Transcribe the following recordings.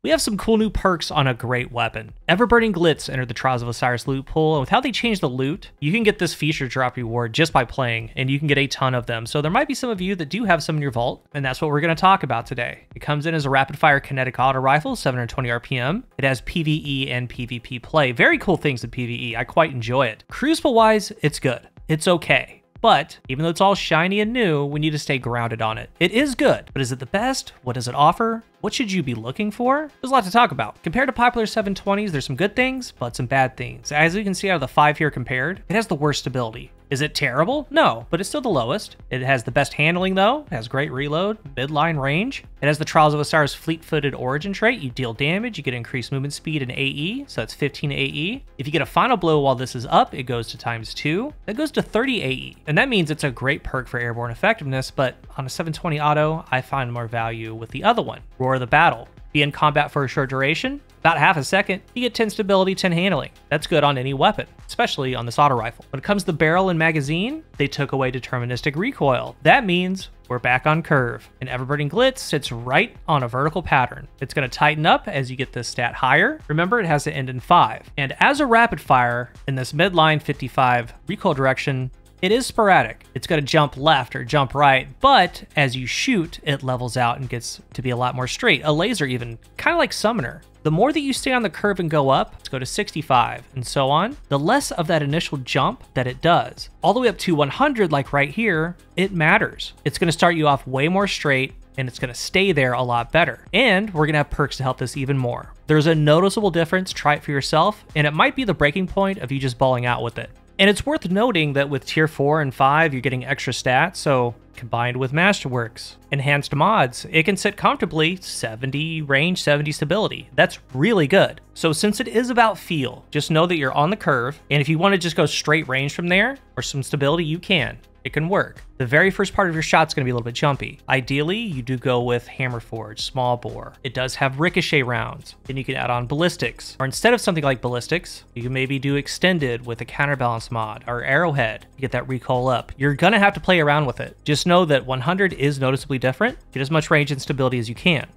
We have some cool new perks on a great weapon. Everburning Glitz entered the Trials of Osiris loot pool, and with how they changed the loot, you can get this feature drop reward just by playing, and you can get a ton of them. So there might be some of you that do have some in your vault, and that's what we're going to talk about today. It comes in as a rapid-fire kinetic auto rifle, 720 RPM. It has PvE and PvP play. Very cool things in PvE. I quite enjoy it. Crucible-wise, it's good. It's okay. But even though it's all shiny and new, we need to stay grounded on it. It is good, but is it the best? What does it offer? What should you be looking for? There's a lot to talk about. Compared to popular 720s, there's some good things, but some bad things. As you can see out of the 5 here compared, it has the worst stability. Is it terrible? No, but it's still the lowest. It has the best handling though. It has great reload, midline range. It has the Trials of Osiris fleet-footed origin trait. You deal damage, you get increased movement speed and AE, so that's 15 AE. If you get a final blow while this is up, it goes to ×2. That goes to 30 AE. And that means it's a great perk for airborne effectiveness, but on a 720 auto, I find more value with the other one, Roar of the Battle. Be in combat for a short duration, about half a second, you get 10 stability, 10 handling. That's good on any weapon, especially on this auto rifle. When it comes to the barrel and magazine, they took away deterministic recoil. That means we're back on curve. And Everburning Glitz sits right on a vertical pattern. It's going to tighten up as you get this stat higher. Remember, it has to end in 5. And as a rapid fire in this midline 55 recoil direction, it is sporadic. It's going to jump left or jump right, but as you shoot, it levels out and gets to be a lot more straight. A laser even, kind of like Summoner. The more that you stay on the curve and go up, let's go to 65 and so on, the less of that initial jump that it does. All the way up to 100, like right here, it matters. It's going to start you off way more straight, and it's going to stay there a lot better. And we're going to have perks to help this even more. There's a noticeable difference. Try it for yourself, and it might be the breaking point of you just balling out with it. And it's worth noting that with tier 4 and 5, you're getting extra stats, so combined with Masterworks, enhanced mods, it can sit comfortably 70 range, 70 stability. That's really good. So since it is about feel, just know that you're on the curve, and if you want to just go straight range from there, or some stability, you can. It can work. The very first part of your shot's going to be a little bit jumpy. Ideally, you do go with hammer forge, small bore. It does have ricochet rounds. Then you can add on ballistics. Or instead of something like ballistics, you can maybe do extended with a counterbalance mod or arrowhead to get that recoil up. You're going to have to play around with it. Just know that 100 is noticeably different. Get as much range and stability as you can.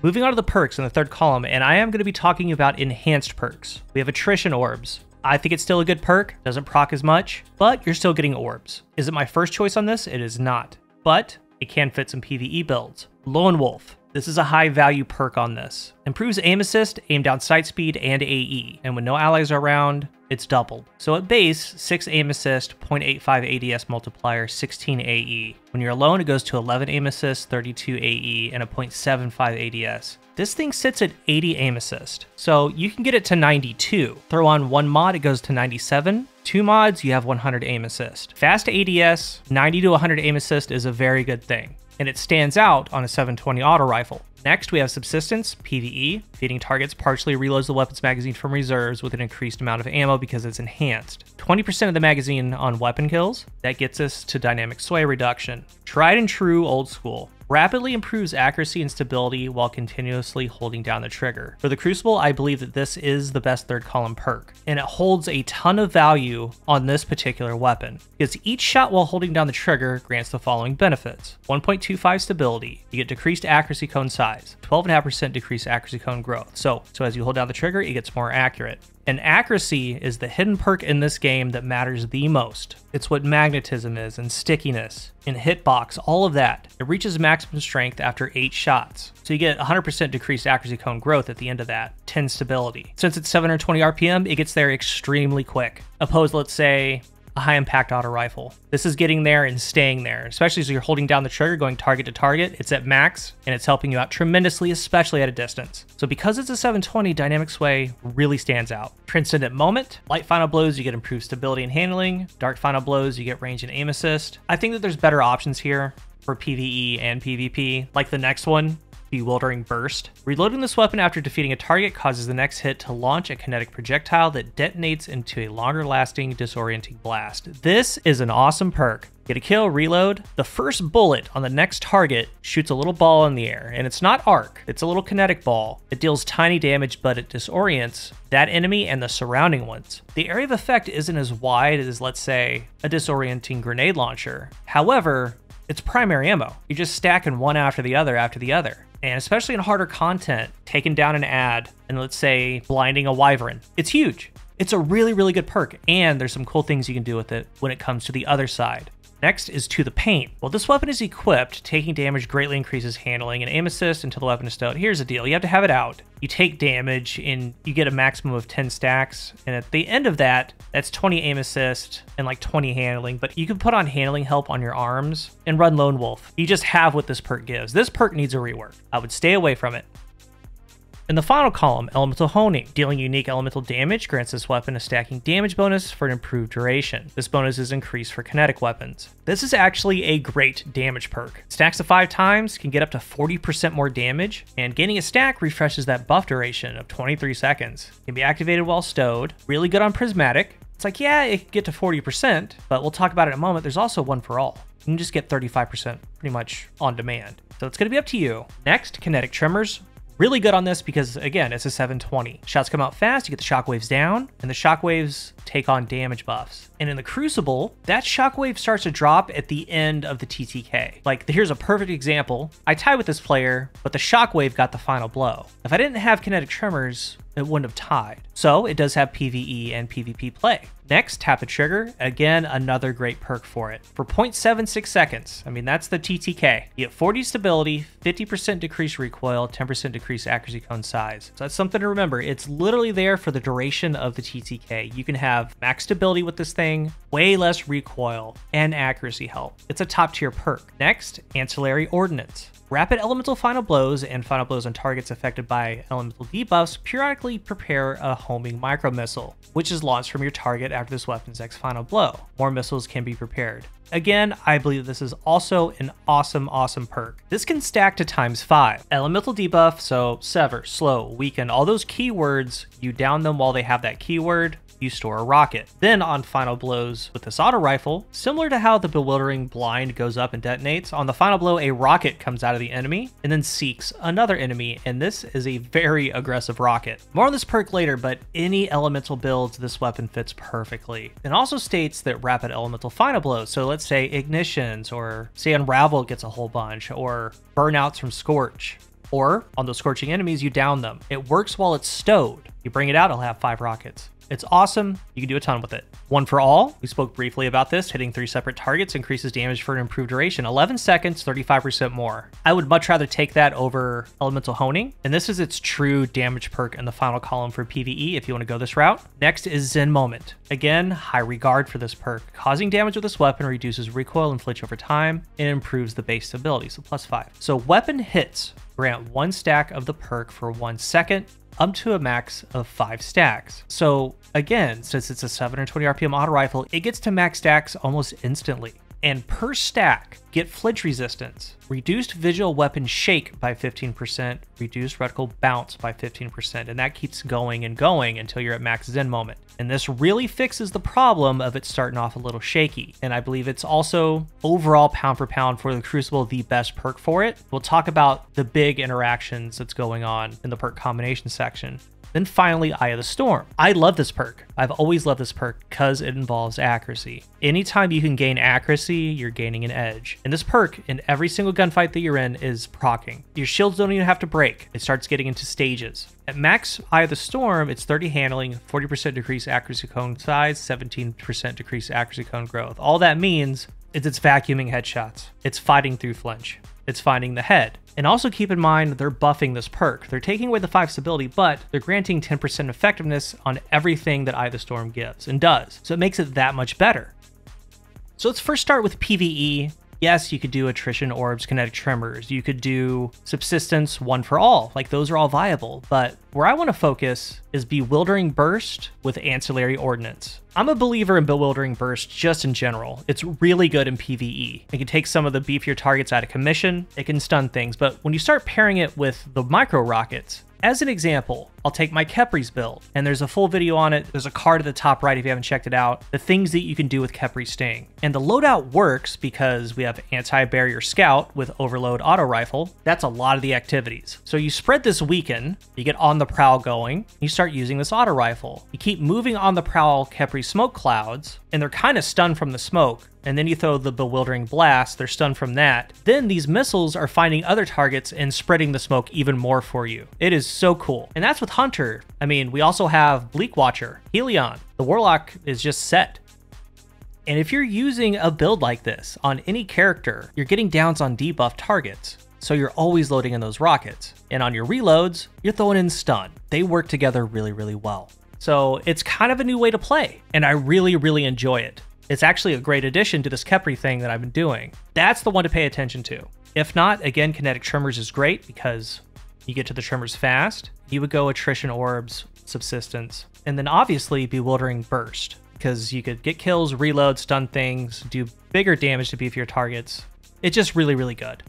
Moving on to the perks in the third column, and I am going to be talking about enhanced perks. We have attrition orbs. I think it's still a good perk, doesn't proc as much, but you're still getting orbs. Is it my first choice on this? It is not, but it can fit some PvE builds. Lone Wolf. This is a high value perk on this. Improves aim assist, aim down sight speed, and AE, and when no allies are around, it's doubled. So at base, 6 aim assist, 0.85 ADS multiplier, 16 AE. When you're alone, it goes to 11 aim assist, 32 AE, and a 0.75 ADS. This thing sits at 80 aim assist, so you can get it to 92. Throw on one mod, it goes to 97. 2 mods, you have 100 aim assist. Fast ADS, 90 to 100 aim assist is a very good thing, and it stands out on a 720 auto rifle. Next, we have Subsistence, PvE. Feeding targets partially reloads the weapon's magazine from reserves with an increased amount of ammo because it's enhanced. 20% of the magazine on weapon kills. That gets us to dynamic sway reduction. Tried and true old school. Rapidly improves accuracy and stability while continuously holding down the trigger. For the Crucible, I believe that this is the best third column perk, and it holds a ton of value on this particular weapon, because each shot while holding down the trigger grants the following benefits. 1.25 stability, you get decreased accuracy cone size, 12.5% decreased accuracy cone growth. So as you hold down the trigger, it gets more accurate. And accuracy is the hidden perk in this game that matters the most. It's what magnetism is, and stickiness, and hitbox, all of that. It reaches maximum strength after 8 shots. So you get 100% decreased accuracy cone growth at the end of that, 10 stability. Since it's 720 RPM, it gets there extremely quick. Opposed, let's say, a high impact auto rifle. This is getting there and staying there, especially as you're holding down the trigger, going target to target. It's at max, and it's helping you out tremendously, especially at a distance. So because it's a 720, dynamic sway really stands out. Transcendent moment, light final blows, you get improved stability and handling. Dark final blows, you get range and aim assist. I think that there's better options here for PvE and PvP, like the next one, Bewildering Burst. Reloading this weapon after defeating a target causes the next hit to launch a kinetic projectile that detonates into a longer lasting disorienting blast. This is an awesome perk. Get a kill, reload. The first bullet on the next target shoots a little ball in the air, and it's not arc, it's a little kinetic ball. It deals tiny damage, but it disorients that enemy and the surrounding ones. The area of effect isn't as wide as, let's say, a disorienting grenade launcher. However, it's primary ammo. You're just stacking one after the other. And especially in harder content, taking down an ad and let's say blinding a wyvern, it's huge. It's a really, really good perk, and there's some cool things you can do with it when it comes to the other side. Next is To the Pain. While this weapon is equipped, taking damage greatly increases handling and aim assist until the weapon is stowed. Here's the deal, you have to have it out. You take damage and you get a maximum of 10 stacks, and at the end of that, that's 20 aim assist and like 20 handling, but you can put on handling help on your arms and run Lone Wolf. You just have what this perk gives. This perk needs a rework. I would stay away from it. In the final column, Elemental Honing. Dealing unique elemental damage grants this weapon a stacking damage bonus for an improved duration. This bonus is increased for kinetic weapons. This is actually a great damage perk. Stacks to 5 times, can get up to 40% more damage, and gaining a stack refreshes that buff duration of 23 seconds. Can be activated while stowed. Really good on Prismatic. It's like, yeah, it can get to 40%, but we'll talk about it in a moment. There's also one for all. You can just get 35% pretty much on demand. So it's going to be up to you. Next, Kinetic Tremors. Really good on this because, again, it's a 720. Shots come out fast, you get the shockwaves down, and the shockwaves take on damage buffs. And in the Crucible, that shockwave starts to drop at the end of the TTK. Like, here's a perfect example. I tied with this player, but the shockwave got the final blow. If I didn't have Kinetic Tremors, it wouldn't have tied. So it does have PvE and PvP play. Next, Tap the Trigger. Again, another great perk for it. For 0.76 seconds, I mean, that's the TTK. You get 40 stability, 50% decreased recoil, 10% decreased accuracy cone size. So that's something to remember. It's literally there for the duration of the TTK. You can have max stability with this thing, way less recoil, and accuracy help. It's a top tier perk. Next, Ancillary Ordnance. Rapid elemental final blows and final blows on targets affected by elemental debuffs periodically prepare a homing micro missile, which is launched from your target after this weapon's next final blow. More missiles can be prepared. Again, I believe this is also an awesome perk. This can stack to ×5. Elemental debuff, so sever, slow, weaken, all those keywords, you down them while they have that keyword, you store a rocket. Then on final blows with this auto rifle, similar to how the bewildering blind goes up and detonates, on the final blow a rocket comes out of the enemy and then seeks another enemy, and this is a very aggressive rocket. More on this perk later, but any elemental builds this weapon fits perfectly. It also states that rapid elemental final blows, so let's say ignitions, or say Unravel gets a whole bunch, or burnouts from Scorch. Or on those scorching enemies, you down them. It works while it's stowed. You bring it out, it'll have 5 rockets. It's awesome. You can do a ton with it. One for all. We spoke briefly about this. Hitting 3 separate targets increases damage for an improved duration. 11 seconds, 35% more. I would much rather take that over Elemental Honing. And this is its true damage perk in the final column for PvE if you want to go this route. Next is Zen Moment. Again, high regard for this perk. Causing damage with this weapon reduces recoil and flinch over time and improves the base stability, so +5. So weapon hits grant 1 stack of the perk for 1 second, up to a max of 5 stacks. So again, since it's a 720 RPM auto rifle, it gets to max stacks almost instantly. And per stack, get flinch resistance, reduced visual weapon shake by 15%, reduced reticle bounce by 15%, and that keeps going and going until you're at max Zen Moment. And this really fixes the problem of it starting off a little shaky. And I believe it's also overall pound for pound for the Crucible, the best perk for it. We'll talk about the big interactions that's going on in the perk combination section. Then finally, Eye of the Storm. I love this perk. I've always loved this perk because it involves accuracy. Anytime you can gain accuracy, you're gaining an edge. And this perk, in every single gunfight that you're in, is proccing. Your shields don't even have to break. It starts getting into stages. At max Eye of the Storm, it's 30 handling, 40% decreased accuracy cone size, 17% decreased accuracy cone growth. All that means is it's vacuuming headshots. It's fighting through flinch. It's finding the head. And also keep in mind, they're buffing this perk. They're taking away the 5 stability, but they're granting 10% effectiveness on everything that Eye of the Storm gives and does. So it makes it that much better. So let's first start with PvE. Yes, you could do attrition orbs, kinetic tremors. You could do subsistence, one for all. Like, those are all viable. But where I want to focus is Bewildering Burst with Ancillary Ordnance. I'm a believer in Bewildering Burst just in general. It's really good in PvE. It can take some of the beefier targets out of commission. It can stun things. But when you start pairing it with the micro rockets, as an example, I'll take my Khepri's build, and there's a full video on it. There's a card at the top right if you haven't checked it out. The things that you can do with Khepri's Sting. And the loadout works because we have Anti-Barrier Scout with Overload Auto Rifle. That's a lot of the activities. So you spread this weekend, you get on on the prowl going, you start using this auto rifle. You keep moving on the prowl Khepri smoke clouds, and they're kind of stunned from the smoke. And then you throw the bewildering blast, they're stunned from that. Then these missiles are finding other targets and spreading the smoke even more for you. It is so cool. And that's with Hunter. I mean, we also have Bleak Watcher, Helion. The Warlock is just set. And if you're using a build like this on any character, you're getting downs on debuff targets. So you're always loading in those rockets. And on your reloads, you're throwing in stun. They work together really, really well. So it's kind of a new way to play, and I really, really enjoy it. It's actually a great addition to this Khepri thing that I've been doing. That's the one to pay attention to. If not, again, kinetic trimmers is great because you get to the trimmers fast. You would go attrition orbs, subsistence, and then obviously bewildering burst, because you could get kills, reload, stun things, do bigger damage to beef your targets. It's just really, really good.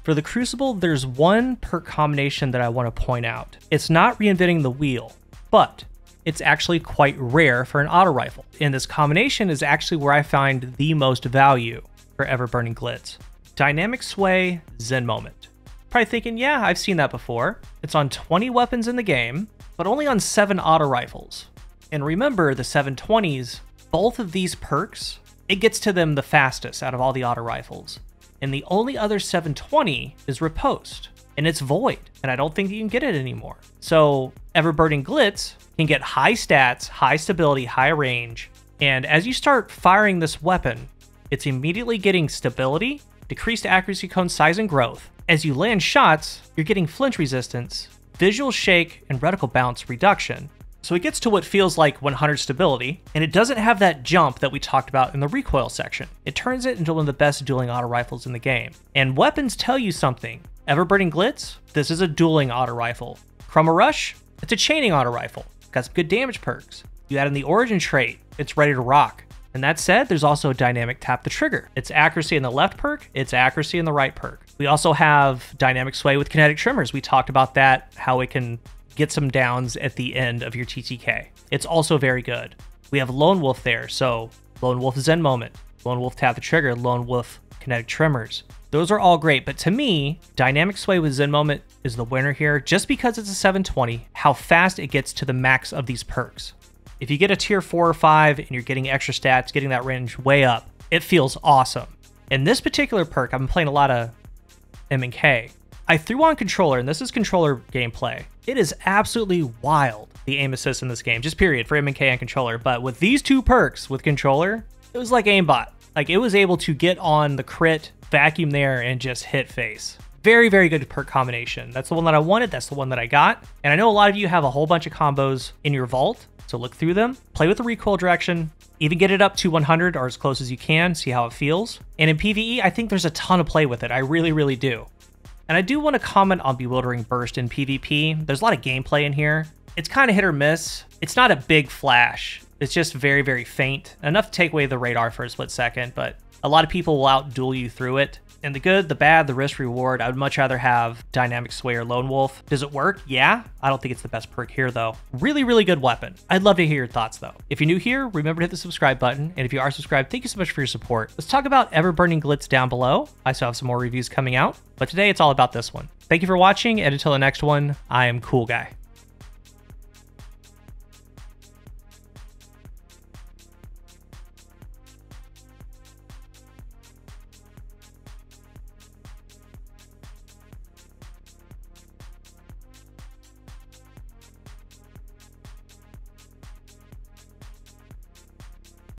For the Crucible, there's one perk combination that I want to point out. It's not reinventing the wheel, but it's actually quite rare for an auto rifle. And this combination is actually where I find the most value for Everburning Glitz. Dynamic Sway, Zen Moment. Probably thinking, yeah, I've seen that before. It's on 20 weapons in the game, but only on 7 auto rifles. And remember, the 720s, both of these perks, it gets to them the fastest out of all the auto rifles. And the only other 720 is Riposte, and it's void, and I don't think you can get it anymore. So Everburning Glitz can get high stats, high stability, high range, and as you start firing this weapon, it's immediately getting stability, decreased accuracy cone size and growth. As you land shots, you're getting flinch resistance, visual shake, and reticle bounce reduction. So it gets to what feels like 100 stability, and it doesn't have that jump that we talked about in the recoil section. It turns it into one of the best dueling auto rifles in the game. And weapons tell you something. Everburning Glitz, this is a dueling auto rifle. Chroma Rush, it's a chaining auto rifle. Got some good damage perks. You add in the origin trait, it's ready to rock. And that said, there's also a dynamic tap the trigger. It's accuracy in the left perk, it's accuracy in the right perk. We also have dynamic sway with kinetic trimmers. We talked about that, how it can get some downs at the end of your TTK. It's also very good. We have Lone Wolf there, so Lone Wolf Zen Moment, Lone Wolf Tap the Trigger, Lone Wolf Kinetic Trimmers. Those are all great, but to me, Dynamic Sway with Zen Moment is the winner here just because it's a 720, how fast it gets to the max of these perks. If you get a tier 4 or 5 and you're getting extra stats, getting that range way up, it feels awesome. In this particular perk, I've been playing a lot of M&K. I threw on controller, and this is controller gameplay. It is absolutely wild, the aim assist in this game, just period, for M&K and controller. But with these two perks with controller, it was like aimbot. Like, it was able to get on the crit, vacuum there, and just hit face. Very, very good perk combination. That's the one that I wanted, that's the one that I got. And I know a lot of you have a whole bunch of combos in your vault, so look through them, play with the recoil direction, even get it up to 100 or as close as you can, see how it feels. And in PvE, I think there's a ton of play with it. I really, really do. And I do want to comment on Bewildering Burst in PvP. There's a lot of gameplay in here. It's kind of hit or miss. It's not a big flash. It's just very, very faint. Enough to take away the radar for a split second, but a lot of people will out-duel you through it. And the good, the bad, the risk reward, I would much rather have Dynamic Sway or Lone Wolf. Does it work? Yeah. I don't think it's the best perk here though. Really, really good weapon. I'd love to hear your thoughts though. If you're new here, remember to hit the subscribe button. And if you are subscribed, thank you so much for your support. Let's talk about Everburning Glitz down below. I still have some more reviews coming out, but today it's all about this one. Thank you for watching, and until the next one, I am CoolGuy.